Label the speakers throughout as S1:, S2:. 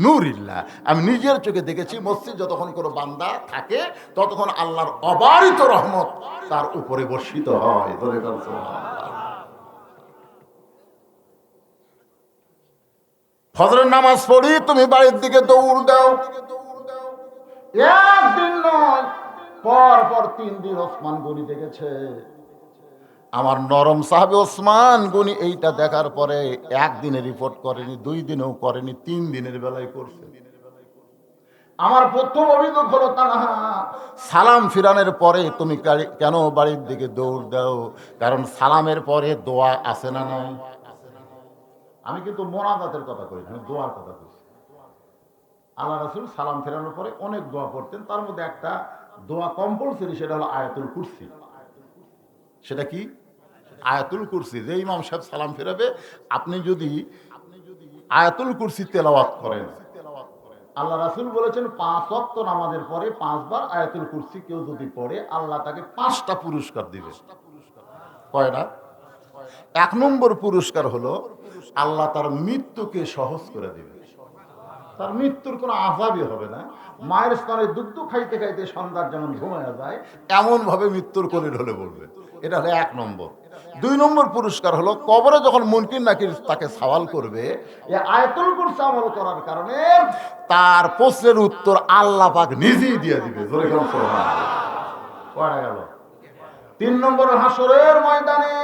S1: নূরিল্লাহ। আমি নিজের চোখে দেখেছি মসজিদ যতক্ষণ কোনো বান্দা থাকে ততক্ষণ আল্লাহর অবারিত রহমত তার উপরে বর্ষিত হয়। ফজরের নামাজ পড়ি তুমি বাড়ির দিকে দৌড় দাও, একদিন নয় পর পর 3 দিন ওসমান গনি দেখেছে। আমার নরম সাহাবে ওসমান গনি এইটা দেখার পরে একদিনে রিপোর্ট করেনি, 2 দিনেও করেনি, 3 দিনের বেলায় করছে। আমার প্রথম অভিযোগ হলো তানহা সালাম ফিরানোর পরে তুমি কেন বাড়ির দিকে দৌড় দাও? কারণ সালামের পরে দোয়া আছে না নাই? আমি কিন্তু মোনাজাতের কথা কই, আমি দোয়ার কথা কইছি। আল্লাহ রাসূল সালাম ফেরানোর পরে অনেক দোয়া পড়তেন, তার মধ্যে একটা দোয়া কম্পালসরি, সেটা হলো আয়াতুল কুরসি। সেটা কি? আয়াতুল কুরসি। যে ইমাম সাহেব সালাম ফেরাবে, আপনি যদি আয়াতুল কুরসি তেলাওয়াত করেন, আল্লাহ রাসূল বলেছেন 5 ওয়াক্ত নামাজের পরে 5 বার আয়াতুল কুরসি কেউ যদি পড়ে আল্লাহ তাকে 5টা পুরস্কার দিবে। কয়টা? 1 নম্বর পুরস্কার হলো আল্লাহ তার মৃত্যুকে সহজ করে দিবে। তার মৃত্যুর কোনো আযাবই হবে না। মায়ের স্তনে দুগ্ধ খাইতে খাইতে সন্ধ্যার যেমন ঘুমায়া যায় এমন ভাবে মৃত্যুর কোলে ঢলে পড়বে। এটা হলো 1 নম্বর। 2 নম্বর পুরস্কার হলো কবরে যখন মুনকির নাকির তাকে সওয়াল করবে, এই আয়াতুল কুরসি আমল করার কারণে তার প্রশ্নের উত্তর আল্লাহ পাক নিজেই দিয়ে দিবে। জোরে বলুন সুবহানাল্লাহ। কয়টা গেল? 3 নম্বর, হাসরের ময়দানে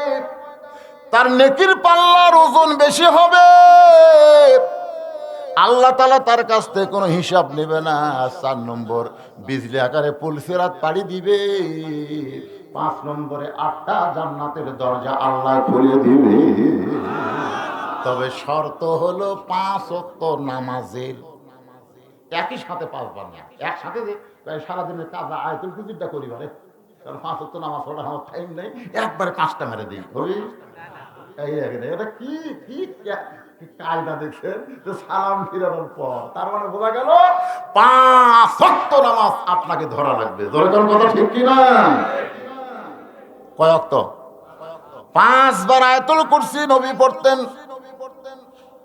S1: তার নেকির পাল্লার ওজন বেশি হবে, আল্লাহ তাআলা তার কাছ থেকে কোনো হিসাব নেবে না। 4 নম্বর, বিজলি আকারে পুলসিরাত পাড়ি দিবে। 5 নম্বরে 8টা জান্নাতের দরজা আল্লাহ খুলে দিবে। তবে শর্ত হলো 5 ওয়াক্ত নামাজের একই সাথে 5 বার না, একসাথে যে সারাদিনের কাজ আয়াতুল কুরসিটা করি পারে, কারণ 5 ওয়াক্ত নামাজ পড়া আমার টাইম নেই, একবারে 5টা মেরে দিই হবি। এটা কি কি কায়দা দেখছেন? সালাম ফিরানোর পর তার মানে বোঝা গেল 5 ওয়াক্ত নামাজ আপনাকে ধরা লাগবে। ধরে কোন কথা ঠিক কি না? কয় ওয়াক্ত? 5 বার আয়াতুল কুরসি নবী পড়তেন।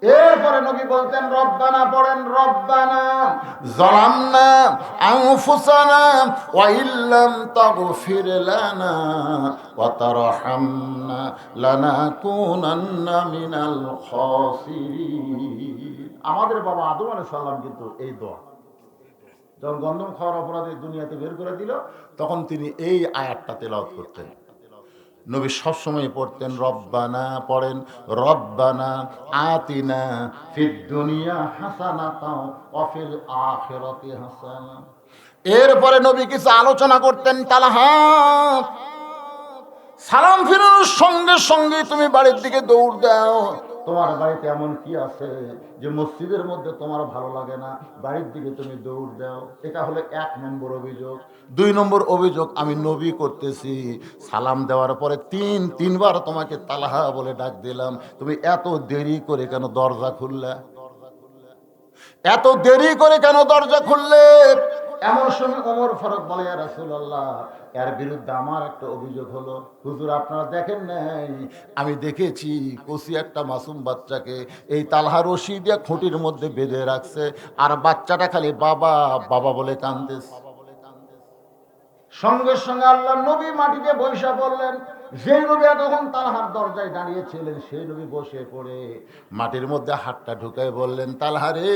S1: এরপরে নবী বলতেন রব্বানা, পড়েন রব্বানা যালামনা আনফুসানা ওয়া ইল্লাম তাগফির লানা ওয়া তারহামনা লানাকুনান্না মিনাল খাসিরিন। আমাদের বাবা আদম আলাইহিস সালাম কিন্তু এই দোয়া যখন গন্ধম খাওয়ার অপরাধে দুনিয়াতে বের করে দিল, তখন তিনি এই আয়াতটা তেলাওয়াত করতেন। নবী সবসময় পড়তেন রব্বানা, পড়েন রব্বানা আতিনা ফিদ দুনিয়া হাসানাতাও ওয়া ফিল আখিরাতি হাসানা। এরপরে নবী কিছু আলোচনা করতেন। তালহা, সালাম ফিরানোর সঙ্গে সঙ্গে তুমি বাড়ির দিকে দৌড় দাও। তোমার বাড়িতে এমন কি আছে যে মসজিদের মধ্যে তোমার ভালো লাগে না, বাড়ির দিকে তুমি দৌড় দাও। এটা হলো 1 নম্বর অভিযোগ। 2 নম্বর অভিযোগ আমি নবী করতেছি, সালাম দেওয়ার পরে 3বার তোমাকে তালহা বলে ডাক দিলাম, তুমি এত দেরি করে কেন দরজা খুললে? এত দেরি করে কেন দরজা খুললে? এমন সময় ওমর ফারুক বলে, ইয়া রাসূলুল্লাহ, এর বিরুদ্ধে আমার একটা অভিযোগ হলো, হুজুর আপনারা দেখেন নাই, আমি দেখেছি কচি একটা মাসুম বাচ্চাকে এই তালহা রশি দিয়ে খুঁটির মধ্যে বেঁধে রাখছে, আর বাচ্চাটা খালি বাবা বাবা বলে কাঁদতেছে। সঙ্গে সঙ্গে আল্লাহ নবী মাটিতে বসে পড়লেন। যেই নবী এতক্ষণ তালহার দরজায় দাঁড়িয়েছিলেন সেই নবী বসে পড়ে মাটির মধ্যে হাতটা ঢুকায় বললেন, তালহা রে,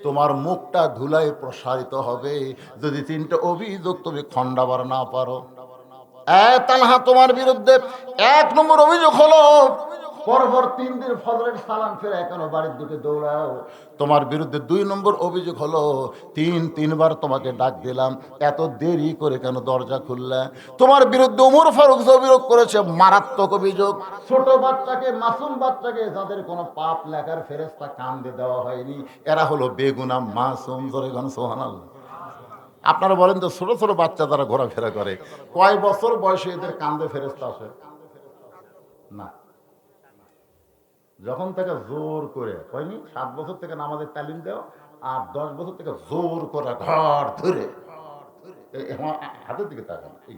S1: তোমার মুখটা ধুলায় প্রসারিত হবে যদি 3টা অভিযোগ তুমি খণ্ডাবার না পারো। তালহা, তোমার বিরুদ্ধে 1 নম্বর অভিযোগ হলো পরপর 3 দিন ফজরের সালাম ফেরা কেন বাড়ির দিকে দৌড়াও। তোমার বিরুদ্ধে 2 নম্বর অভিযোগ হলো 3বার তোমাকে ডাক দিলাম, এত দেরি করে কেন দরজা খুললে। তোমার বিরুদ্ধে ওমর ফারুক অভিযোগ করেছে মারাত্মক অভিযোগ, ছোট বাচ্চাকে, মাসুম বাচ্চাকে যাদের কোনো পাপ লেখার ফেরেশতা কান্দে দেওয়া হয়নি, এরা হলো বেগুনাহ মাসুম। জোরে গান সুবহানাল্লাহ। আপনারা বলেন তো, ছোট ছোট বাচ্চা যারা ঘোরাফেরা করে, কয় বছর বয়সে এদের কান্দে ফেরেশতা আসে না? যখন থেকে জোর করে হয়নি, 7 বছর থেকে নামাজের তালিম দেও, আর 10 বছর থেকে জোর করে ঘর ধরে হাতের দিকে তাকান, এই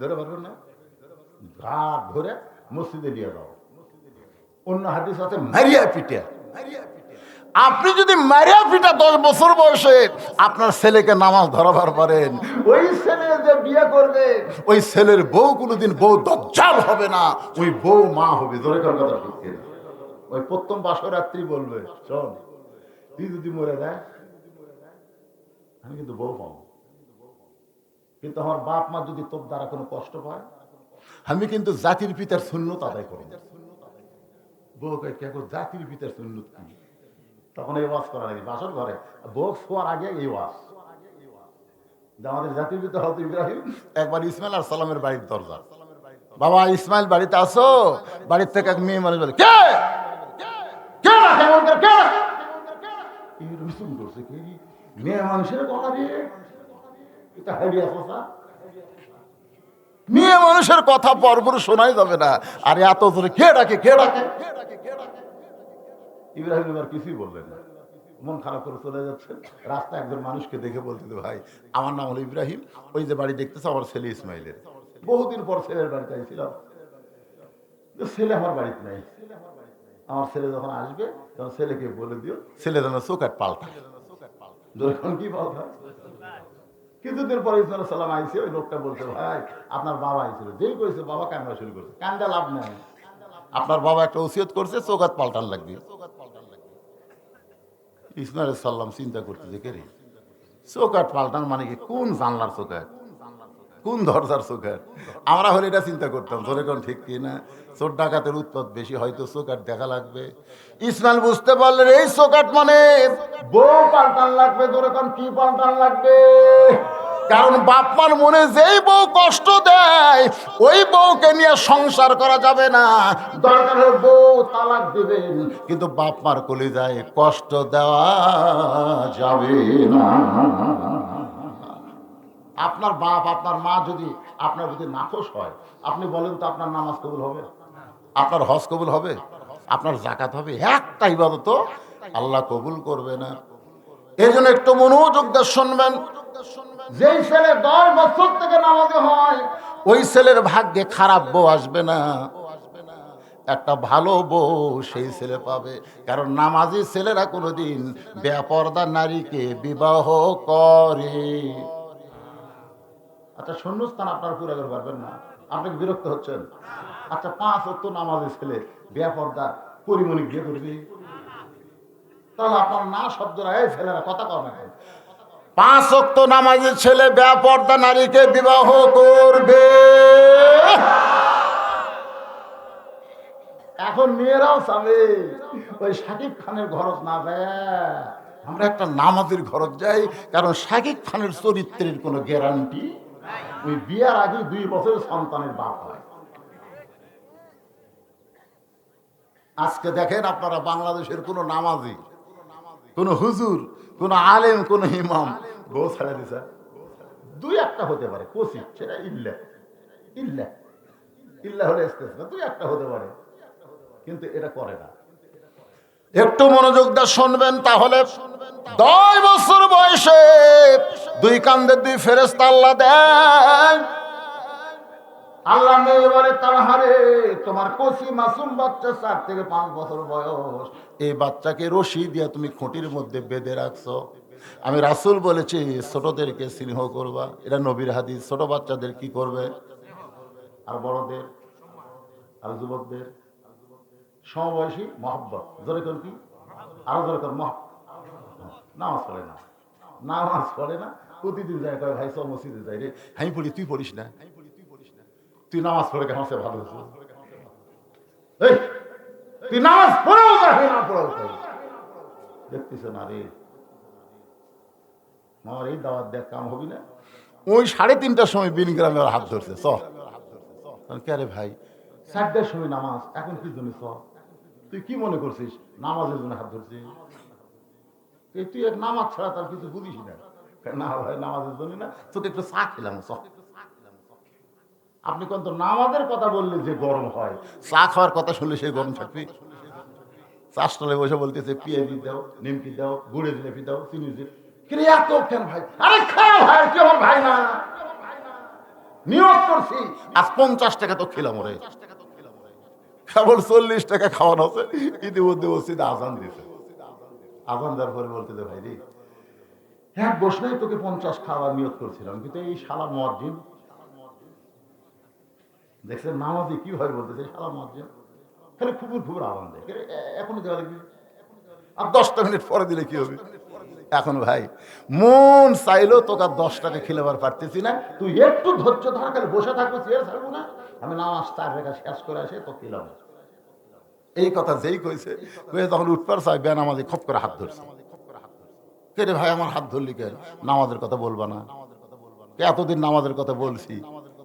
S1: ধরে পারবেন না, ঘাট ধরে মসজিদে নিয়ে যাও। অন্য হাদিস আছে মারিয়া পিটিয়া, আপনি যদি মারিয়া পিটা 10 বছর বয়সে আপনার ছেলেকে নামাজ ধরাবার পারেন, ওই ছেলে যে বিয়ে করবে ওই ছেলের বউ কোনোদিন বউ দজ্জাল হবে না, ওই বউ মা হবে। জোরে কর কথা ঠিক কিনা? ওই প্রথম বাসরাত্রি বলবে, শোন তুই যদি মরে যায় আমি কিন্তু বউ পাবো, কিন্তু আমার বাপ মা যদি তোর দ্বারা কোনো কষ্ট পায় আমি কিন্তু জাতির পিতার সুন্নত আদায় করব। বউ কয় কে জাতির পিতার সুন্নত কি? তখন এই ওয়াজ করা লাগে বাসর ঘরে, বউ শোয়ার আগে এই ওয়াজ। আমাদের জাতির পিতা হযরত ইব্রাহিম একবার ইসমাইল আলাইহিস সালামের বাড়ির দরজা, বাবা ইসমাইল বাড়িতে আসো, বাড়ির থেকে এক মেয়ে মানুষ বলে কে কে কেমন করে কে এরকম শুরু করছে, কি মেয়ে মানুষের গলা দিয়ে এটা হারিয়ে আসা, মেয়ে মানুষের কথা পরপর শোনাই যাবে না, আর এত জোরে কে ডাকে কে ডাকে। ইব্রাহিম এবার কিছুই বললেন না, মন খারাপ করে চলে যাচ্ছেন। রাস্তায় একজন মানুষকে দেখে বলতে, ভাই আমার নাম হলো ইব্রাহিম, ওই যে বাড়ি দেখতেছে আমার ছেলে ইসমাইলের, বহুদিন পর ছেলের বাড়িতে আইছিলাম, ছেলে আমার বাড়িতে নাই, আমার ছেলে যখন আসবে তখন ছেলেকে বলে দিও ছেলে যেন চোখাট পাল্টায়। যখন কি পাল্টা, কিছুদিন পরে ইসমাইল সালাম আইসে, ওই লোকটা বলছে ভাই আপনার বাবা আইছিল, যেই করেছে বাবা কান্না শুরু করছে, কান্দা লাভ নাই, আপনার বাবা একটা ওসিয়ত করছে চোখাট পাল্টান লাগবে। ইসমাইল সাল্লাম চিন্তা করতে যে কে চোখাট পাল্টান মানে কি, কোন জানলার চোখাট, কোন দরজার চোখাট? আমরা হলে এটা চিন্তা করতাম, ধরে কোন ঠিক কি না, চোর ডাকাতের উৎপাত বেশি, হয়তো চোখাট দেখা লাগবে। ইসমাইল বুঝতে পারলেন এই চোখাট মানে বউ পাল্টান লাগবে। ধরে কোন কি পাল্টান লাগবে? কারণ বাপমার মনে যেই বউ কষ্ট দেয় ওই বউকে নিয়ে সংসার করা যাবে না, দরকার হলে বউ তালাক দিবেন, কিন্তু বাপমার কলিজায় কষ্ট দেওয়া যাবে না। আপনার বাপ আপনার মা যদি আপনার প্রতি নাখোশ হয়, আপনি বলেন তো আপনার নামাজ কবুল হবে, আপনার হজ কবুল হবে, আপনার যাকাত হবে? একটা ইবাদত আল্লাহ কবুল করবে না। এই জন্য একটু মনোযোগ দিয়ে শুনবেন, যেই ছেলে 10 বছর থেকে নামাজি হয় ওই ছেলের ভাগ্যে খারাপ বউ আসবে না, একটা ভালো বউ সেই ছেলে পাবে। কারণ নামাজি ছেলেরা কোনোদিন বেপরদা নারীকে বিবাহ করে। আচ্ছা শূন্যস্থান আপনারা পুরো করে পারবেন না, আপনি বিরক্ত হচ্ছেন? আচ্ছা 5 ওয়াক্ত নামাজি ছেলে বেপরদা পরিমণিক বিয়ে করবে, তাহলে আপনার না শব্দরা এই ছেলেরা কথা কম না, 5 ওয়াক্ত নামাজি ছেলে বেপরদা নারীকে বিবাহ করবে। এখন মেয়েরাও চাবে ওই শাকিব খানের ঘরত না যায়, আমরা একটা নামাজের ঘরত যাই, কারণ শাকিব খানের চরিত্রের কোনো গ্যারান্টি, ওই বিয়ার আগে 2 বছর সন্তানের বাপ হয়। আজকে দেখেন আপনারা বাংলাদেশের কোন নামাজি, কোন হুজুর, কোন আলেম, কোন ইমাম বউ ছাড়া দিছে 2-1টা হতে পারে কোসি, সেটা ইল্লা ইল্লা ইল্লা হলে 2-1টা হতে পারে, কিন্তু এটা করে না। একটু মনোযোগ দিয়ে শুনবেন তাহলে। 10 বছর বয়সে 2 কান্দে 2 ফেরেশতা আল্লাহ দেন। আল্লাহ মেয়ে বলে তাহারে তোমার কচি মাসুম বাচ্চা 4 থেকে 5 বছর বয়স, এই বাচ্চাকে রশি দিয়ে তুমি খুঁটির মধ্যে বেঁধে রাখছো। আমি রাসূল বলেছি ছোটদেরকে স্নেহ করবা, এটা নবীর হাদিস। ছোট বাচ্চাদের কি করবে, আর বড়দের আর যুবকদের সমবয়সী মহব্বত, জোরে কোন কি আরো জোরে কোন নামাজ পড়ে না, নামাজ পড়ে না, প্রতিদিন যায় কয় ভাই সব মসজিদে যাই রে, আমি পড়ি তুই পড়িস না, তুই নামাজ পড়ে কেমন সে ভালো হয়েছে, তুই নামাজ পড়েও যাবে না পড়াও দেখতেছ না রে, আমার এই দাওয়াত দেখ কাম হবি না। ওই 3:30টার সময় বিনগ্রামে হাত ধরছে, চ কে রে ভাই 4টার সময় নামাজ, এখন কি জন্য চ, তুই কি মনে করছিস নামাজের জন্য হাত ধরছিস? তুই এক নামাজ ছাড়া তার কিছু বুঝিস না। না ভাই নামাজের জন্য না, তোকে একটু চা খেলাম চ। আপনি কোন তো নামাজের কথা বললে যে গরম হয়, চা খাওয়ার কথা শুনলে সেই গরম থাকবি? চাষতলে বসে বলতেছে পেঁয়াজি দাও, নিমকি দাও, গুড়ের জিলেপি দাও, চিনি দিও, এত কেন ভাই? আরে খাও ভাই, কি আমার ভাই না, নিয়োগ করছি আজ 50 টাকা তো খেলাম ওরে, কেবল 40 টাকা খাওয়ানো আছে, ইতিমধ্যে মসজিদে আজান দিছে। আজান দেওয়ার পরে বলতে যে ভাই রে, এক বসলেই তোকে 50 খাওয়ার নিয়ত করছিলাম, কিন্তু এই শালা মুয়াজ্জিন দেখছেন নামাজি কি হয় বলতেছে, শালা মুয়াজ্জিন খালি খুবুর খুবুর আজান দেয়, এখনো দেওয়া লাগবে, আর 10টা মিনিট পরে দিলে কি হবে? এখন ভাই মন চাইলেও তোকে 10 টাকা খিলাবার পারতেছি না, তুই একটু ধৈর্য ধর, খালি বসে থাকবো, চেয়ার ছাড়বো না, আমি নামাজ 4 রেখা শেষ করে আসে তো খিলাবো। এই কথা যেই কইছে, তখন উঠবার চাই বেন আমাদের খপ করে হাত ধরছে। কে রে ভাই আমার হাত ধরলি কেন? নামাজের কথা বলবা না? এতদিন নামাজের কথা বলছি,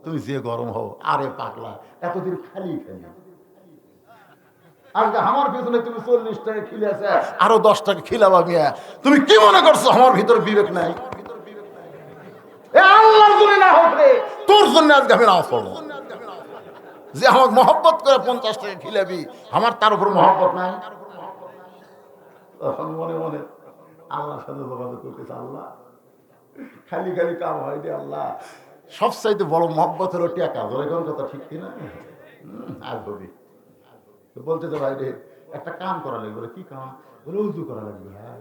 S1: তুমি যে গরম হও। আরে পাগলা, এতদিন খালি খালি আজকে আমার পিছনে তুমি 40 টাকা খিলে আছে, আরো 10 টাকা খিলাবা মিয়া, তুমি কি মনে করছো আমার ভিতরে বিবেক নাই? আল্লাহর জন্য না হোক রে, তোর জন্য আজকে আমি নামাজ পড়বো। যে আমার মহব্বত করে 50 টাকা খিলাবি, আমার তার উপর মহব্বত নাই। তখন মনে মনে আল্লাহর সাথে যোগাযোগ করতেছে, আল্লাহ খালি খালি কাম হয় রে আল্লাহ, সবচাইতে বড় মহব্বত হলো টাকা। বলে কোন কথা ঠিক কিনা? আজ হবি বলতে তো ভাই রে, একটা কাম করা লাগবে। বলে কি কাম? বলে উজু করা লাগবে। হ্যাঁ,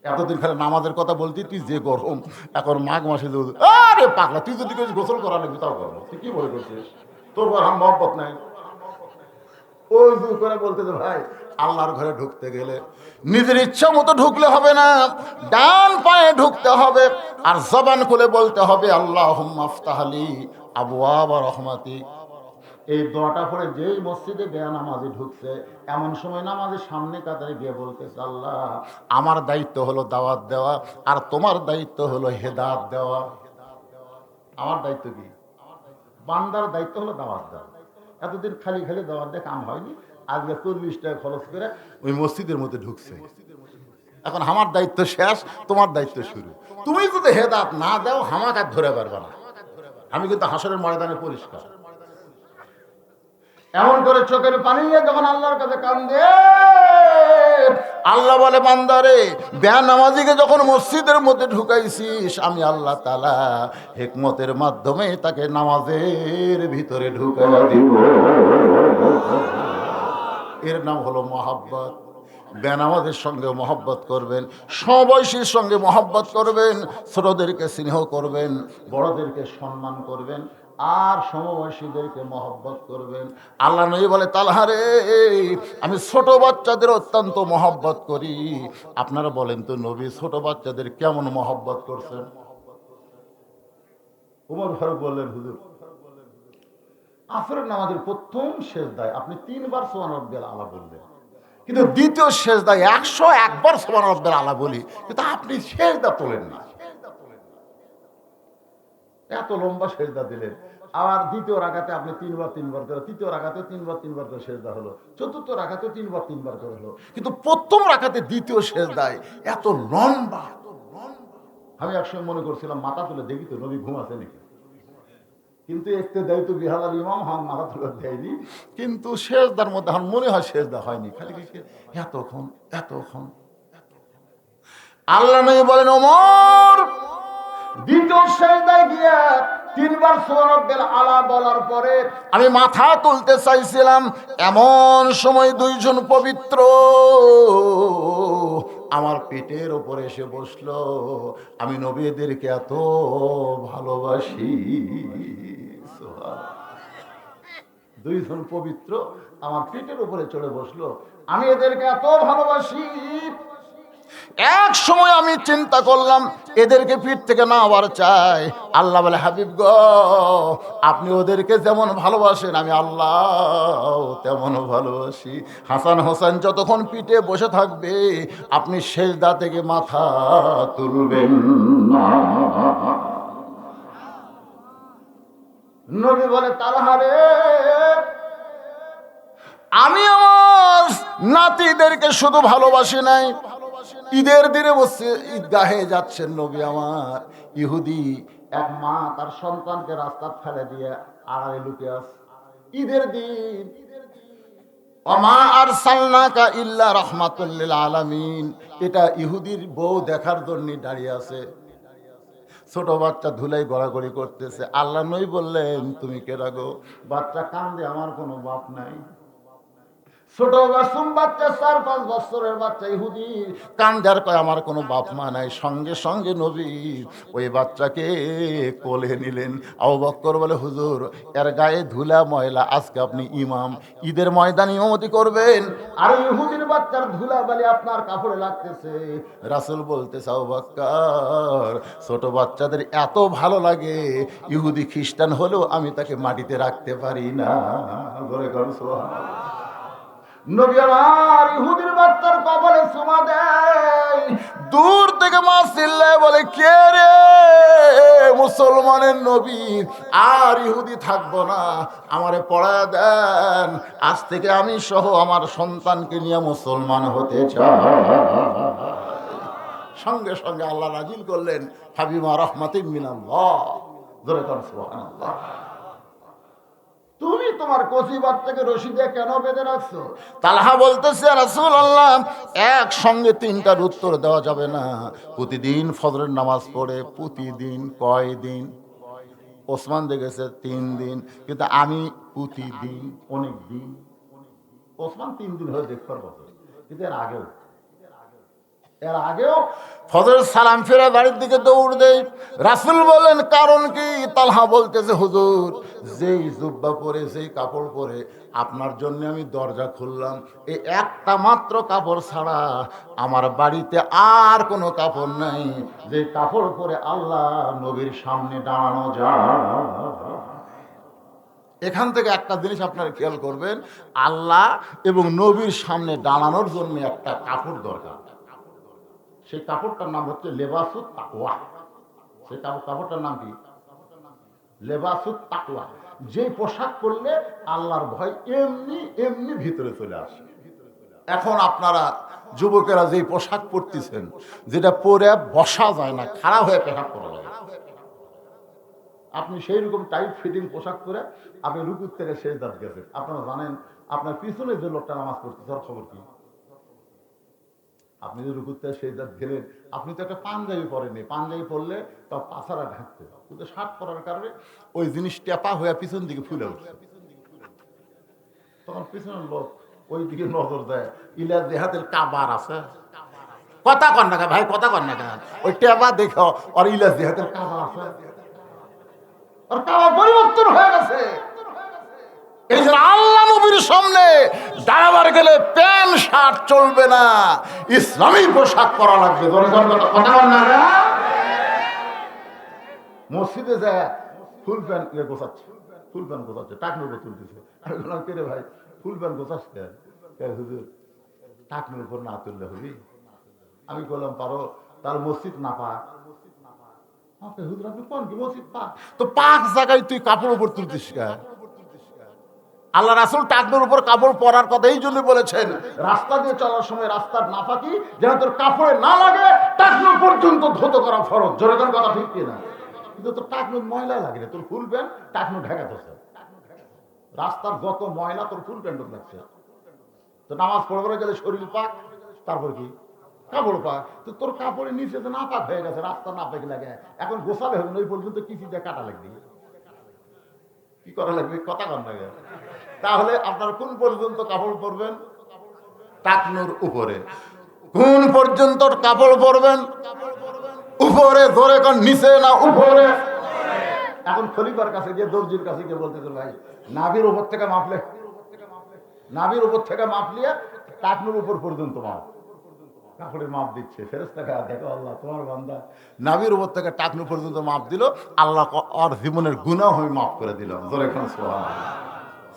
S1: এতদিন খালি নামাজের কথা বলতি, তুই যে গরম এখন মাঘ মাসে যে আরে পাগলা, তুই যদি গোসল করা লাগবে তাও করবো। তুই কি বলে করছিস? তোর বর আমার মহব্বত নাই। ওই দু করে বলতে যে ভাই, আল্লাহর ঘরে ঢুকতে গেলে নিজের ইচ্ছা মতো ঢুকলে হবে না, ডান পায়ে ঢুকতে হবে, আর জবান খুলে বলতে হবে আল্লাহুম্মা আফতাহলি আবওয়াবা রহমাতি। এই দোয়াটা পড়ে যেই মসজিদে বেনামাজি ঢুকছে, এমন সময় নামাজের সামনে কাতারে গিয়ে বলতেছে, আল্লাহ আমার দায়িত্ব হলো দাওয়াত দেওয়া, আর তোমার দায়িত্ব হলো হেদায়েত দেওয়া। আমার দায়িত্ব কি? বান্দার দায়িত্ব হলো দাওয়াত দেওয়া। এতদিন খালি খালি দাওয়াত দিয়ে কাম হয়নি, আজকে 40 টাকা খরচ করে ওই মসজিদের মধ্যে ঢুকছে। এখন আমার দায়িত্ব শেষ, তোমার দায়িত্ব শুরু। তুমি যদি হেদায়েত না দাও, আমাকে আর ধরে পারবে না। আমি কিন্তু হাসরের ময়দানে পরিষ্কার। এমন করে চোখের পানি নিয়ে যখন আল্লাহর কাছে কান্দে, আল্লাহ বলে, বান্দারে বেনামাজিকে যখন মসজিদের মধ্যে ঢুকাইছিস, আমি আল্লাহ তাআলা হিকমতের মাধ্যমে তাকে নামাজের ভিতরে ঢুকাইয়া দিব। এর নাম হলো মহব্বত। বেনামাজের সঙ্গে মহব্বত করবেন, সমবয়সীর সঙ্গে মহব্বত করবেন, ছোটদেরকে স্নেহ করবেন, বড়দেরকে সম্মান করবেন, আর সমবয়সীদেরকে মহব্বত করবেন। আল্লাহ নবী বলে, তালহা রে, আমি ছোট বাচ্চাদের অত্যন্ত মহব্বত করি। আপনারা বলেন তো নবী ছোট বাচ্চাদের কেমন মহব্বত করছেন? ওমর ফারুক বললেন, হুজুর আসরের নামাজের প্রথম সেজদায় আপনি 3 বার সুবহান রাব্বিয়াল আলা বললেন, কিন্তু দ্বিতীয় সেজদায় 101 বার সুবহান রাব্বিয়াল আলা বলি, কিন্তু আপনি সেজদা তোলেন না। এত লম্বা সেজদা দিলেন, আবার দ্বিতীয় রাকাতে আপনি 3 বার 3 বার করে, তৃতীয় রাকাতে 3 বার 3 বার করে সেজদা হলো, চতুর্থ রাকাতে 3 বার 3 বার করে হলো, কিন্তু প্রথম রাকাতে দ্বিতীয় সেজদায় এত লম্বা। আমি একসময় মনে করছিলাম মাথা তুলে দেখি তো নবী ঘুমাচ্ছে নাকি, কিন্তু একটু দায়িত্ব বিহালাল ইমাম হাম মাথা তুলে দেয়নি, কিন্তু সেজদার মধ্যে আমার মনে হয় সেজদা হয়নি, খালি এতক্ষণ এতক্ষণ। আল্লাহ নবী বলেন, ওমর দ্বিতীয় সেজদায় গিয়া 3 বার সুবহান রাব্বিল আলা বলার পরে আমি মাথা তুলতে চাইছিলাম, এমন সময় 2 জন পবিত্র আমার পেটের উপরে এসে বসলো। আমি নবীদেরকে এত ভালোবাসি। 2 জন পবিত্র আমার পেটের উপরে চড়ে বসলো, আমি এদেরকে এত ভালোবাসি। এক সময় আমি চিন্তা করলাম এদেরকে পিঠ থেকে না আবার চাই। আল্লাহ বলে, হাবিব গো, আপনি ওদেরকে যেমন ভালোবাসেন আমি আল্লাহ তেমন ভালোবাসি। হাসান হোসেন যতক্ষণ পিঠে বসে থাকবে, আপনি সেজদা থেকে মাথা তুলবেন না। নবী বলে, তালহা রে, আমি আমার নাতিদেরকে শুধু ভালোবাসি নাই, ঈদের দিনে বসে ঈদগাহে যাচ্ছেন নবী আমার, ইহুদি এক মা তার সন্তানকে রাস্তা ফেলে দিয়ে আড়ালে লুকিয়ে আছে। ঈদের দিন, ওমা আরসালনাকা ইল্লা রাহমাতুল লিল আলামিন, এটা ইহুদির বউ দেখার জন্য দাঁড়িয়ে আছে। ছোট বাচ্চা ধুলাই গড়াগড়ি করতেছে। আল্লাহ নবী বললেন, তুমি কে রাগো? বাচ্চা কান্দে, আমার কোনো বাপ নাই। ছোট মাসুম বাচ্চা, 4-5 বছরের বাচ্চা ইহুদি কান্দার কয় আমার কোনো বাপ মা নাই। সঙ্গে সঙ্গে নবী ওই বাচ্চাকে কোলে নিলেন। আবু বকর বলে হুজুর এর গায়ে ধুলা ময়লা, আজকে আপনি ইমাম, ঈদের ময়দান ইমামতি করবেন, আর ইহুদির বাচ্চার ধুলা বালি আপনার কাপড়ে লাগতেছে। রাসূল বলতেছে আবু বকর ছোট বাচ্চাদের এত ভালো লাগে, ইহুদি খ্রিস্টান হলেও আমি তাকে মাটিতে রাখতে পারি না। বলে কর সুবহানাল্লাহ। নবী আমার ইহুদির বাচ্চার কপালে চুমা দেয়। দূর থেকে মা চিল্লায় বলে কে রে? মুসলমানের নবী, আর ইহুদি থাকবো না, আমারে পড়ায় দেন, আজ থেকে আমি সহ আমার সন্তানকে নিয়ে মুসলমান হতে চাই। সঙ্গে সঙ্গে আল্লাহ নাজিল করলেন ফাবিমা রাহমাতিন মিনাল্লাহ। জোরে কর সুবহানাল্লাহ। তুমি তোমার কচি বাচ্চাকে রশি দিয়ে কেন বেঁধে রাখছো? তালহা বলতেছে রাসূলুল্লাহ একসঙ্গে তিনটার উত্তর দেওয়া যাবে না। প্রতিদিন ফজরের নামাজ পড়ে, প্রতিদিন কয়দিন? ওসমান দেখেছে 3 দিন, কিন্তু আমি প্রতিদিন, অনেক দিন। ওসমান 3 দিন হয়ে দেখবার কথা, কিন্তু এর আগেও ফজর সালাম ফেরা বাড়ির দিকে দৌড় দেয়। রাসূল বলেন কারণ কি? তালহা বলতেছে হুজুর যেই জুব্বা পরে, যেই কাপড় পরে আপনার জন্য আমি দরজা খুললাম, এই একটা মাত্র কাপড় ছাড়া আমার বাড়িতে আর কোনো কাপড় নাই যে কাপড় পরে আল্লাহ নবীর সামনে দাঁড়ানো যায়। এখান থেকে একটা জিনিস আপনারা খেয়াল করবেন, আল্লাহ এবং নবীর সামনে দাঁড়ানোর জন্য একটা কাপড় দরকার। সেই কাপড়টার নাম হচ্ছে লেবাসুত তাকওয়া। সেই কাপড়টার নাম কি? লেবাসুত তাকওয়া। যে পোশাক পরলে আল্লাহর ভয় এমনি এমনি ভিতরে চলে আসে। এখন আপনারা যুবকেরা যে পোশাক পরতেছেন, যেটা পরে বসা যায় না, খাড়া হয়ে পেশাব করা লাগে, আপনি সেই রকম টাইট ফিটিং পোশাক পরে আপনি রুকুর থেকে সেজদাত গেছেন। আপনারা জানেন আপনার পিছনে যে লোকটা নামাজ পড়তেছে তার খবর কি? আপনি যে রুকুতে সেজদাত গেলেন, আপনি তো একটা পাঞ্জাবি পরেননি। পাঞ্জাবি পরলে তার পাছারা ঢাকতে, কিন্তু শার্ট পরার কারণে ওই জিনিস টেপা হয়ে পিছন দিকে ফুলে উঠছে। তখন পিছনের লোক ওই দিকে নজর দেয়, ইলা দেহাতের কাবার আছে, কথা কন না ভাই, কথা কন না, ওই টেপা দেখো আর ইলা দেহাতের কাবার আছে, আর কাবার পরিবর্তন হয়ে গেছে। এই জন্য আল্লাহ নবীর সামনে দাঁড়াবার গেলে প্যান্ট শার্ট চলবে না, ইসলামী পোশাক পরা লাগবে। মসজিদে যায় ফুল প্যান্ট গোছাচ্ছে, ফুল প্যান্ট গোছাচ্ছে, টাকনুর উপর তুলতেছে। আমি বললাম কে রে ভাই ফুল প্যান্ট গোছাচ্ছে? হুজুর টাকনুর উপর না তুললে হবি। আমি বললাম পারো, তার মসজিদ না পাক। হুজুর আপনি কোন কি মসজিদ পাক? তো পাক জায়গায় তুই কাপড় উপর তুলতিস কে? আল্লাহ রাসূল টাকনুর উপর কাপড় পরার কথা এই জন্য বলেছেন, রাস্তা দিয়ে চলার সময় রাস্তার নাপাকি যেন তোর কাপড়ে না লাগে, টাকনু পর্যন্ত ধৌত করা ফরজ। জোরে কোন কথা ঠিক কিনা? কিন্তু তোর টাকনুর ময়লা লাগে না, তোর ফুল প্যান্ট টাকনু ঢাকাতেছে। রাস্তার যত ময়লা তোর ফুল প্যান্ট লাগছে। তো নামাজ পড়বার গেলে শরীর পাক, তারপর কি কাপড় পাক। তো তোর কাপড়ের নিচে তো না পাক হয়ে গেছে, রাস্তা না পাক লাগে, এখন গোছাবে হবে না, ওই পর্যন্ত কিছু দিয়ে কাটা লাগবে। কি করা লাগবে? কথা কন লাগে। তাহলে আপনার কোন পর্যন্ত কাপড় পরবেন? টাকনুর উপরে। কোন পর্যন্ত কাপড় পরবেন? উপরে। ধরে কোন নিচে না উপরে? এখন খলিফার কাছে গিয়ে, দর্জির কাছে গিয়ে বলতেছে ভাই নাভির উপর থেকে মাপলে, নাভির উপর থেকে মাপলিয়ে টাকনুর উপর পর্যন্ত মাপ। কাপড়ের মাপ দিচ্ছে ফেরেশতাকে, দেখো আল্লাহ তোমার বান্দা নাভির উপর থেকে টাকনু পর্যন্ত মাপ দিল, আল্লাহ ওর জীবনের গুনাহ আমি মাফ করে দিলাম। জোরে কোন সুবহানাল্লাহ।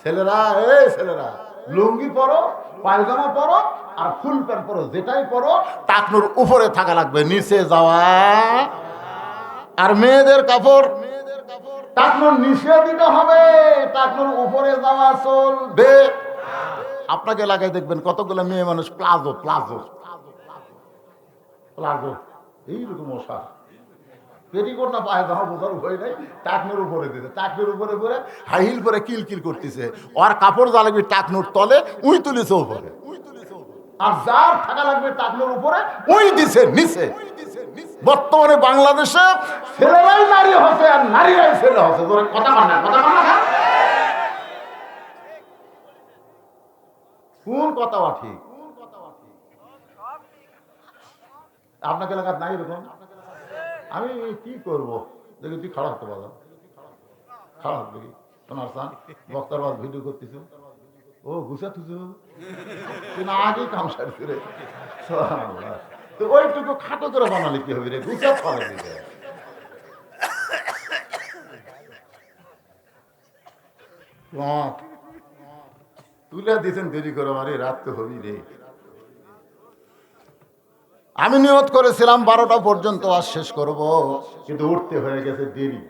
S1: ছেলেরা, এই ছেলেরা লুঙ্গি পরো, পায়জামা পরো আর ফুল প্যান্ট পরো, যেটাই পরো টাকনুর উপরে থাকা লাগবে, নিচে যাওয়া। আর মেয়েদের কাপড় টাকনুর নিচে দিতে হবে, টাকনুর উপরে যাওয়া চলবে। আপনাকে লাগাই দেখবেন কতগুলো মেয়ে মানুষ প্লাজো প্লাজো প্লাজো এইরকম মশা পেটিকোট না পায়জামা বোঝার ভয় নাই, টাকনুর উপরে দিতে, টাকনুর উপরে করে হাইহিল পরে কিলকিল করতেছে। ওর কাপড় যা লাগবে টাকনুর তলে, উই তুলেছে উপরে, আর যার থাকা লাগবে টাকনুর উপরে উই দিছে নিচে। বর্তমানে বাংলাদেশে ছেলেরাই নারী হচ্ছে আর নারীরাই ছেলে হচ্ছে। কথা বল না, কথা বল না। কোন কথা ঠিক? আপনাকে এলাকার নাই এরকম? আমি কি করব? দেখি তুই খারাপ হতে পারো, খারাপ দেখি শোনার চান বক্তার বাদ ভিডিও করতেছ, ও ঘুষা তুই তুই না আগেই কাম সারছি রে। তো ওইটুকু খাটো করে বানালে কি হবে রে, ঘুষা ছড়ে দিবে। তুলে দিয়েছেন দেরি করে, আরে রাত তো হবি রে। আমি নিয়ত করেছিলাম 12টা পর্যন্ত আজ শেষ করব, কিন্তু উঠতে হয়ে গেছে দেরি।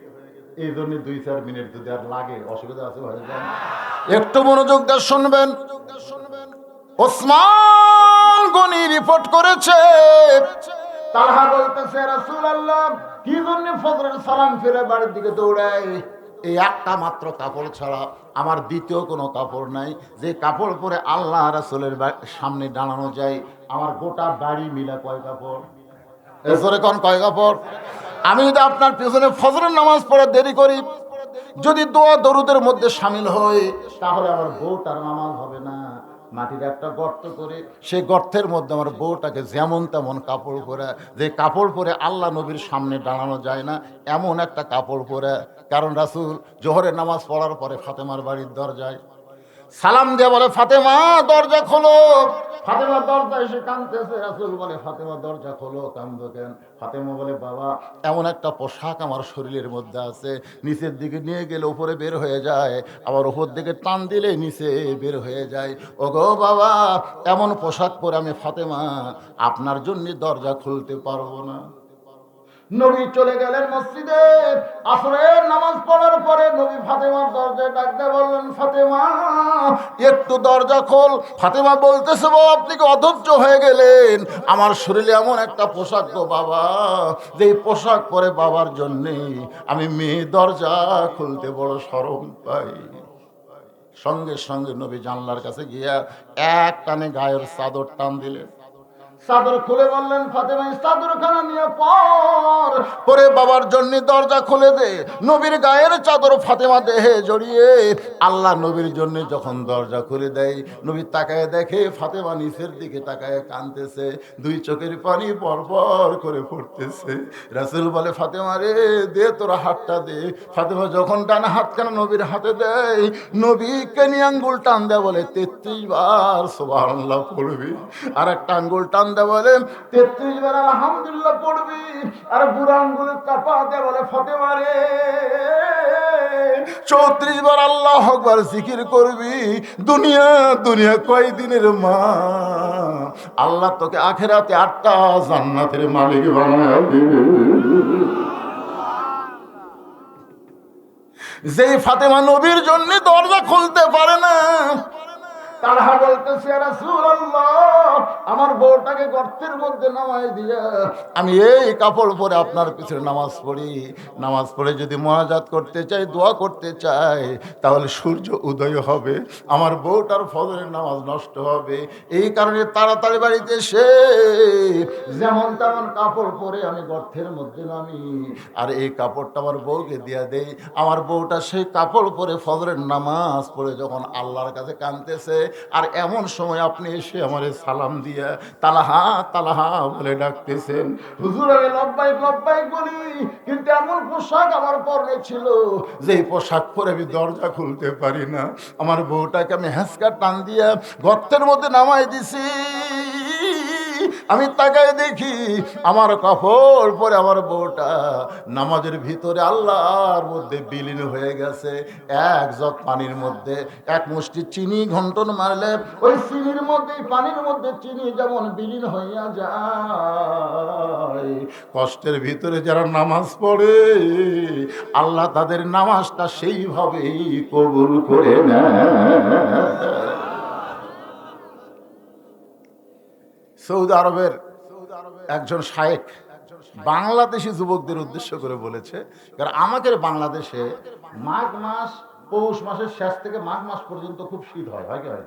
S1: এই জন্য 2-4 মিনিট যদি আর লাগে, অসুবিধা আছে হয়ে যায়। একটু মনোযোগ দিয়ে শুনবেন। ওসমান গনি রিপোর্ট করেছে, তালহা বলতেছে রাসূলুল্লাহ কি জন্য ফজরের সালাম ফিরে বাড়ির দিকে দৌড়ায়? এই একটা মাত্র কাপড় ছাড়া আমার দ্বিতীয় কোনো কাপড় নাই, যে কাপড় পরে আল্লাহ রাসূলের সামনে দাঁড়ানো যায়। আমার গোটা বাড়ি মিলা কয় কাপড়? এরপরে কোন কয় কাপড়? আমি যদি আপনার পিছনে ফজরের নামাজ পড়ে দেরি করি, যদি দোয়া দরুদের মধ্যে শামিল হই, তাহলে আমার বউটার নামাজ হবে না। মাটির একটা গর্ত করে সেই গর্তের মধ্যে আমার বউটাকে যেমন তেমন কাপড় পরে, যে কাপড় পরে আল্লাহ নবীর সামনে দাঁড়ানো যায় না, এমন একটা কাপড় পরে। কারণ রাসূল জোহরের নামাজ পড়ার পরে ফাতেমার বাড়ির দরজায় সালাম দিয়ে বলে, ফাতেমা দরজা খোলো। ফাতেমা দরজা এসে কাঁদতেছে। রাসূল বলে, ফাতেমা দরজা খোলো, কান্দো কেন? ফাতেমা বলে, বাবা এমন একটা পোশাক আমার শরীরের মধ্যে আছে, নিচের দিকে নিয়ে গেলে উপরে বের হয়ে যায়, আবার উপর দিকে টান দিলে নিচে বের হয়ে যায়। ওগো বাবা, এমন পোশাক পরে আমি ফাতেমা আপনার জন্য দরজা খুলতে পারবো না। নবী চলে গেলেন মসজিদে। আসরের নামাজ পড়ার পরে নবী ফাতেমার দরজায় ডাক দিয়ে বললেন, ফাতেমা একটু দরজা খোল। ফাতেমা বলতেছে, বাবা আপনি কি অধৈর্য হয়ে গেলেন? আমার শরীরে এমন একটা পোশাক গো বাবা, যে পোশাক পরে বাবার জন্যে আমি মেয়ে দরজা খুলতে বড় শরম পাই। সঙ্গে সঙ্গে নবী জানলার কাছে গিয়া এক টানে গায়ের চাদর টান দিলেন। চাদর খুলে বললেন, ফাতেমা চাদরখানা নিয়ে পর, পরে বাবার জন্য দরজা খুলে দে। নবীর গায়ের চাদর ফাতেমা দেহে জড়িয়ে আল্লাহ নবীর জন্য যখন দরজা খুলে দেয়, নবী তাকায় দেখে ফাতেমা নিচের দিকে তাকায় কাঁদতেছে, দুই চোখের পানি পরপর করে পড়তেছে। রাসূল বলে, ফাতেমা রে দে তোর হাতটা দে। ফাতেমা যখন ডান হাতখানা নবীর হাতে দেয়, নবী কেনি আঙ্গুল টান দেয়, বলে 33 বার সুবহানাল্লাহ পড়বি। আর একটা আঙ্গুল টান দেয়, বলে 33 বার আলহামদুলিল্লাহ পড়বি। আর বুড়া আঙ্গুল চাপা দেয়, বলে ফাতেমা রে 34 বার আল্লাহু আকবার জিকির করবি। দুনিয়া দুনিয়া কয়দিনের মা, আল্লাহ তোকে আখেরাতে 8টা জান্নাতের মালিক বানায় দিবে। যেই ফাতেমা নবীর জন্য দরজা খুলতে পারে না, তালহা বলতেছে, রাসূলুল্লাহ আমার বউটাকে গর্তের মধ্যে নামায় দিয়া আমি এই কাপড় পরে আপনার পিছনে নামাজ পড়ি। নামাজ পড়ে যদি মুনাজাত করতে চাই, দোয়া করতে চাই, তাহলে সূর্য উদয় হবে, আমার বউটার ফজরের নামাজ নষ্ট হবে। এই কারণে তাড়াতাড়ি বাড়িতে এসে যেমন তেমন কাপড় পরে আমি গর্তের মধ্যে নামি, আর এই কাপড়টা আমার বউকে দিয়া দেই। আমার বউটা সেই কাপড় পরে ফজরের নামাজ পড়ে যখন আল্লাহর কাছে কাঁদতেছে, আর এমন সময় আপনি এসে আমারে সালাম দিয়া তালাহা তালাহা বলে ডাকতেছেন। হুজুর আমি লব্বাইক লব্বাইক বলি, কিন্তু এমন পোশাক আমার পরনে ছিল যে পোশাক পরে আমি দরজা খুলতে পারি না। আমার বউটাকে আমি হ্যাঁচকা টান দিয়া গর্তের মধ্যে নামাই দিছি। আমি তাকায় দেখি আমার কাপড় পরে আমার বউটা নামাজের ভিতরে আল্লাহর মধ্যে বিলীন হয়ে গেছে। এক জগ পানির মধ্যে এক মুষ্টি চিনি ঘন্টন মারলে ওই চিনির মধ্যে, পানির মধ্যে চিনি যেমন বিলীন হইয়া যায়, কষ্টের ভিতরে যারা নামাজ পড়ে আল্লাহ তাদের নামাজটা সেইভাবেই কবুল করে নেয়। সৌদি আরবের একজন শায়েখ বাংলাদেশি যুবকদের উদ্দেশ্য করে বলেছে, কারণ আমাদের বাংলাদেশে মাঘ মাস, পৌষ মাসের শেষ থেকে মাঘ মাস পর্যন্ত খুব শীত হয়, হয় কি হয়?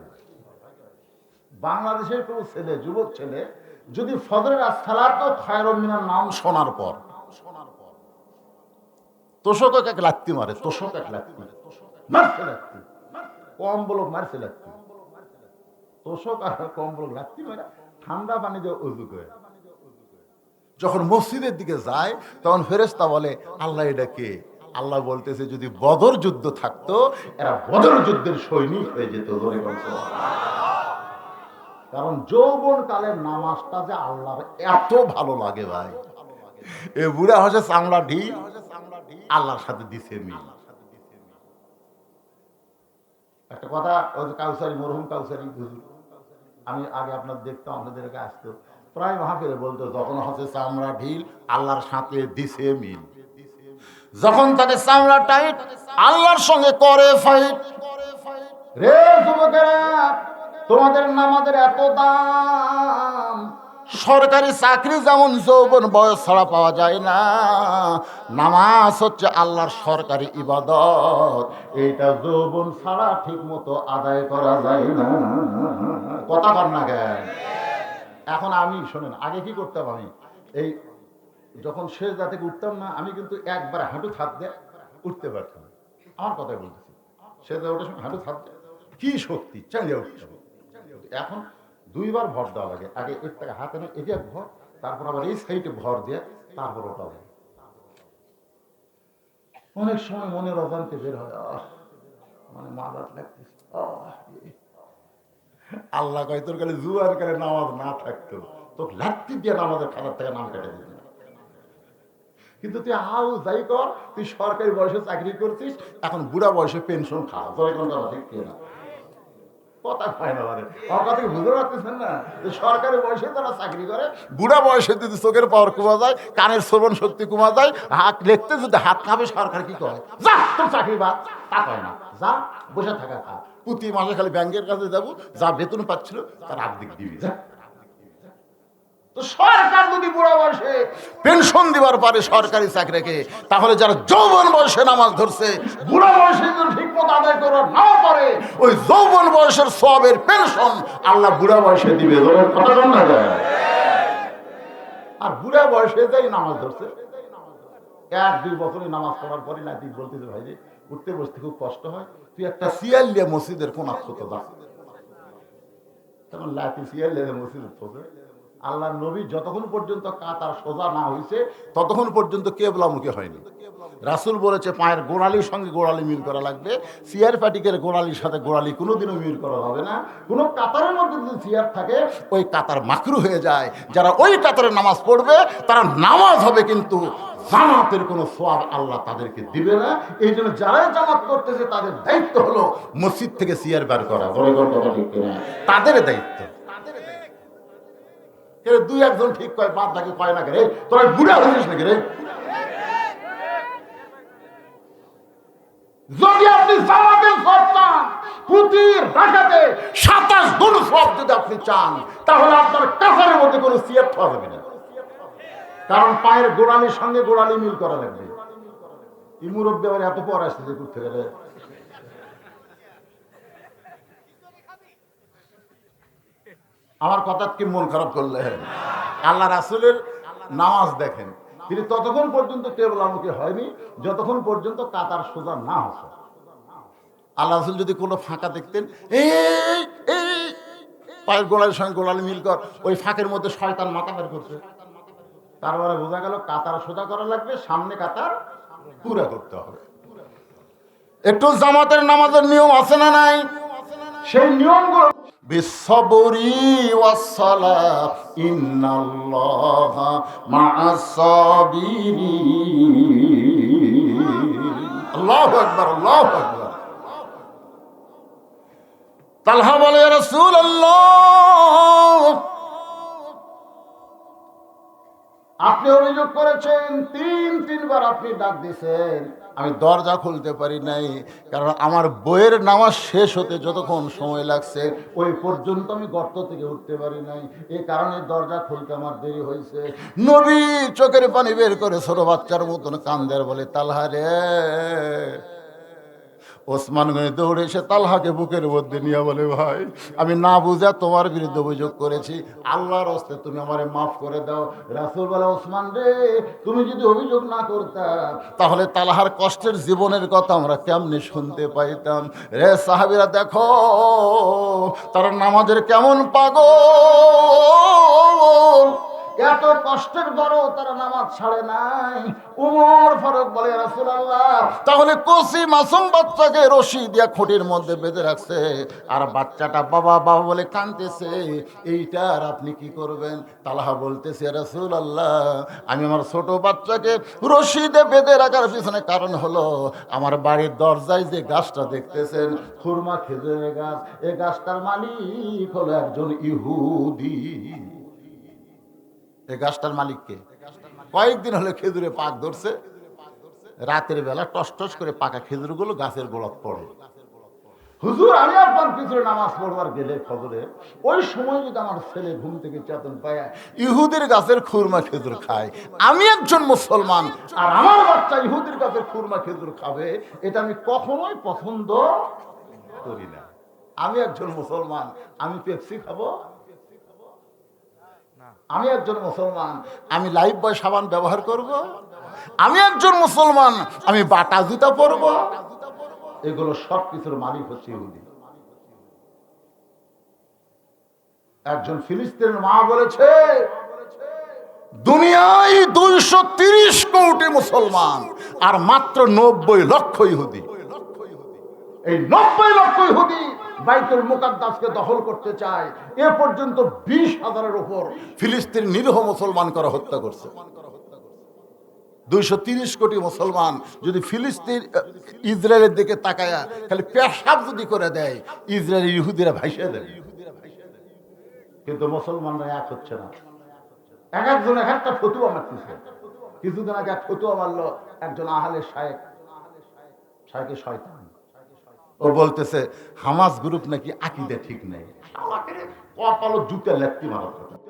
S1: বাংলাদেশের কোনো ছেলে, যুবক ছেলে যদি ফজরের সালাত খায়রুম মিনান নাম শোনার পর তোষক এক লাত্তি মারে, তোষক এক লাত্তি মারছে, লাত্তি কম বলো মারছে লাত্তি, তোষক আর কম্বল রাত্রি মানে ঠান্ডা পানি দিয়ে উজু করে যখন মসজিদের দিকে যায় তখন ফেরেশতা বলে আল্লাহ এটা কে? আল্লাহ বলতেছে যদি বদর যুদ্ধ থাকতো এরা বদর যুদ্ধের সৈনিক হয়ে যেত। কারণ যৌবন কালের নামাজটা যে আল্লাহর এত ভালো লাগে ভাই, এ বুড়া হচ্ছে চামড়া ঢিল, আল্লাহর সাথে দিছে মিল। একটা কথা, ওই যে কাউসারি, মরহুম কাউসারি হুজুর, আমি আগে আপনার দেখতাম, আপনাদের কাছে আসতো, প্রায় মাহফিলে বলতো যখন হচ্ছে চামড়া ঢিল আল্লাহর সাথে দিছে মিল, যখন তাকে চামড়া টাইট আল্লাহর সঙ্গে করে ফাইট। রে যুবকেরা, তোমাদের নামাজের এত দাম, সরকারি চাকরি যেমন যৌবন বয়স ছাড়া পাওয়া যায় না, নামাজ হচ্ছে আল্লাহর সরকারি ইবাদত, এটা যৌবন ছাড়া ঠিক মতো আদায় করা যায় না। কথা কর না কেন? এখন আমি শোনেন, আগে কি করতাম, আমি এই যখন শেষ রাতে উঠতাম না, আমি কিন্তু একবার হাঁটু থাকতে উঠতে পারতাম। আমার কথাই বলতেছি, শেষ রাতে ওঠার সময় হাঁটু থাকতে কি শক্তি চালিয়ে উঠতাম। এখন দুইবার ভর দেওয়া লাগে, আগে এর থেকে হাতে না এটা ভর, তারপর আবার এই সাইডে ভর দিয়ে তারপর ওটা লাগে। অনেক সময় মনের অজান্তে বের হয়, মানে মাদার লাগতেছে। আল্লাহ কয় তোর কালে জুয়ার কালে নামাজ না থাকতো তো লাত্তি দিয়ে নামাজের খাতার থেকে নাম কেটে দিত। কিন্তু তুই হাউ যাই কর, তুই সরকারি বয়সে চাকরি করছিস, এখন বুড়া বয়সে পেনশন খাওয়া, তোর এখন কথা ঠিক না? কথা হয় না, মানে আমার কথা বুঝতে পারতেছেন না? যে সরকারি বয়সে তারা চাকরি করে, বুড়া বয়সে যদি চোখের পাওয়ার কমা যায়, কানের শ্রবণ শক্তি কমা যায়, হাত লিখতে যদি হাত কাঁপে, সরকার কি করে? যা তোর চাকরি বাদ, তা কয় না, যা বসে থাকা খা, প্রতি মাসে খালি ব্যাংকের কাছে যাবো, যা বেতন পাচ্ছিল তার আর্ধেক দিবি। যা, তো সরকার যদি বুড়া বয়সে পেনশন দিবার পারে সরকারি চাকরিকে, তাহলে যারা যৌবন বয়সে নামাজ ধরছে, বুড়া বয়সে যদি ঠিক মতো আদায় করা না পারে, ওই যৌবন বয়সের সবের পেনশন আল্লাহ বুড়া বয়সে দিবে। কথা বল না যায়। আর বুড়া বয়সে যাই নামাজ ধরছে, 1-2 বছরে নামাজ পড়ার পরে না, তুই বলতেছে ভাই যে উঠতে বসতে খুব কষ্ট হয়, তুই একটা সিয়াল দিয়ে মসজিদের কোনার থেকে যা, তখন লাঠি সিয়াল দিয়ে মসজিদের থেকে। আল্লাহ নবী যতক্ষণ পর্যন্ত কাতার সোজা না হয়েছে ততক্ষণ পর্যন্ত কেবলামুখী হয়নি। রাসূল বলেছে পায়ের গোড়ালির সঙ্গে গোড়ালি মিল করা লাগবে, চেয়ার প্যাটিকের গোড়ালির সাথে গোড়ালি কোনোদিনও মিল করা হবে না। কোনো কাতারের মধ্যে যদি চেয়ার থাকে ওই কাতার মাকরু হয়ে যায়। যারা ওই কাতারে নামাজ পড়বে তারা নামাজ হবে, কিন্তু জামাতের কোনো সওয়াব আল্লাহ তাদেরকে দিবে না। এই জন্য যারাই জামাত করতেছে তাদের দায়িত্ব হলো মসজিদ থেকে চেয়ার বের করা, তাদের দায়িত্ব। 2-1 জন ঠিক কয়, বাদ থাকে কয় না, রে তোরা বুড়া হয়েছিস নাকি রে? যদি আপনি জামাতের সওয়াব চান, প্রতি রাকাতে 27 গুণ সওয়াব যদি আপনি চান, তাহলে আপনার কাফারের মধ্যে কোনো সিয়ার থাকবে না, কারণ পায়ের গোড়ালির সঙ্গে গোড়ালি মিল করা লাগবে। এই মুরব্বী আবার এত পর আসছে করতে গেলে। আমার কথা কি মন খারাপ করলে? আল্লাহ রাসূলের নামাজ দেখেন, তিনি ততক্ষণ পর্যন্ত কেবলামুখী হয়নি যতক্ষণ পর্যন্ত কাতার সোজা না হতো। আল্লাহ রাসূল যদি কোনো ফাঁকা দেখতেন, এই এই পায়ের গোড়ালির সঙ্গে গোড়ালি মিল কর, ওই ফাঁকের মধ্যে শয়তান মাথা বের করছে, তারপরে বোঝা গেল কাতার সোজা করা লাগবে, সামনে কাতার পুরা করতে হবে। একটু জামাতের নামাজের নিয়ম আছে না নাই? সেই নিয়মগুলো বিসবরি ওয়াসসালাহ ইন্নাল্লাহা মা'আস সাবিরিন। আল্লাহু আকবার, আল্লাহু আকবার। তালহা বলে, ইয়া রাসূলুল্লাহ, আপনি অভিযোগ করেছেন 3-3 বার আপনি ডাক দিয়েছেন, আমি দরজা খুলতে পারি নাই, কারণ আমার বইয়ের নামাজ শেষ হতে যতক্ষণ সময় লাগছে ওই পর্যন্ত আমি গর্ত থেকে উঠতে পারি নাই, এই কারণে দরজা খুলতে আমার দেরি হয়েছে। নবী চোখের পানি বের করে ছোট বাচ্চার মতন কান্দের বলে, তালহা রে, ওসমান গনি দৌড়ে এসে তালহাকে বুকের মধ্যে নিয়ে বলে, ভাই আমি না বুঝা তোমার বিরুদ্ধে অভিযোগ করেছি, আল্লাহর হস্তে তুমি আমারে মাফ করে দাও। রাসূল বলে, ওসমান রে, তুমি যদি অভিযোগ না করতা তাহলে তালহার কষ্টের জীবনের কথা আমরা কেমনে শুনতে পাইতাম। রে সাহাবীরা দেখো তারা নামাজের কেমন পাগল, এত কষ্টের পরও তারা নামাজ ছাড়ে নাই। উমর ফারুক বলে, রাসূলুল্লাহ, তাহলে কচি মাসুম বাচ্চাকে রশি দিয়া খুঁটির মধ্যে বেঁধে রাখছে, আর বাচ্চাটা বাবা বাবা বলে কাঁদতেছে, এইটা আর আপনি কি করবেন? তালহা বলতেছে, রাসূলুল্লাহ, আমি আমার ছোট বাচ্চাকে রশি দিয়ে বেঁধে রাখার পিছনে কারণ হলো আমার বাড়ির দরজায় যে গাছটা দেখতেছেন, খুরমা খেজুরের গাছ, এই গাছটার মালিক হলো একজন ইহুদি। এই গাছটার মালিককে কয়েকদিন হলে খেজুরে পাক ধরছে, রাতের বেলা টস টস করে পাকা খেজুরগুলো গাছের গোড়াত পড়ে। হুজুর, আমি আপনার পিছনে নামাজ পড়বার গেলে ফজরে, ওই সময় যদি আমার ছেলে ঘুম থেকে চেতন পায় ইহুদির গাছের খুরমা খেজুর খায়, আমি একজন মুসলমান আর আমার বাচ্চা ইহুদির গাছের খুরমা খেজুর খাবে, এটা আমি কখনোই পছন্দ করি না। আমি একজন মুসলমান, আমি পেপসি খাবো? আমি একজন মুসলমান, আমি লাইফ বয় সাবান ব্যবহার করব? আমি একজন মুসলমান, আমি বাটা জুতা পরব? এগুলো সব কিছুর মালিক হচ্ছে ইহুদি। একজন ফিলিস্তিনের মা বলেছে, দুনিয়ায় 230 কোটি মুসলমান আর মাত্র 90 লক্ষ ইহুদি। এই 90 লক্ষ ইহুদি বাইতুল মুকাদ্দাসকে দখল করতে চায়। এ পর্যন্ত 20,000-এর উপর ফিলিস্তিন নিরীহ মুসলমান করা হত্যা করছে। 230 কোটি মুসলমান যদি ফিলিস্তিন ইসরায়েলের দিকে তাকায়া খালি পেশাব যদি করে দেয়, ইসরায়েলের ইহুদিরা ভাইসে দেবে। কিন্তু মুসলমানরা এক হচ্ছে না। এক একজন এক একটা ফতুয়া মারতেছে। কিছুদিন আগে এক ফতুয়া মারলো একজন আহলে শায়েখ, শায়েখে শয়তান। ও বলতেছে হামাস গ্রুপ নাকি আকীদা ঠিক নেই। আমাকে কপালে জুতা লেখতে মারা কথা।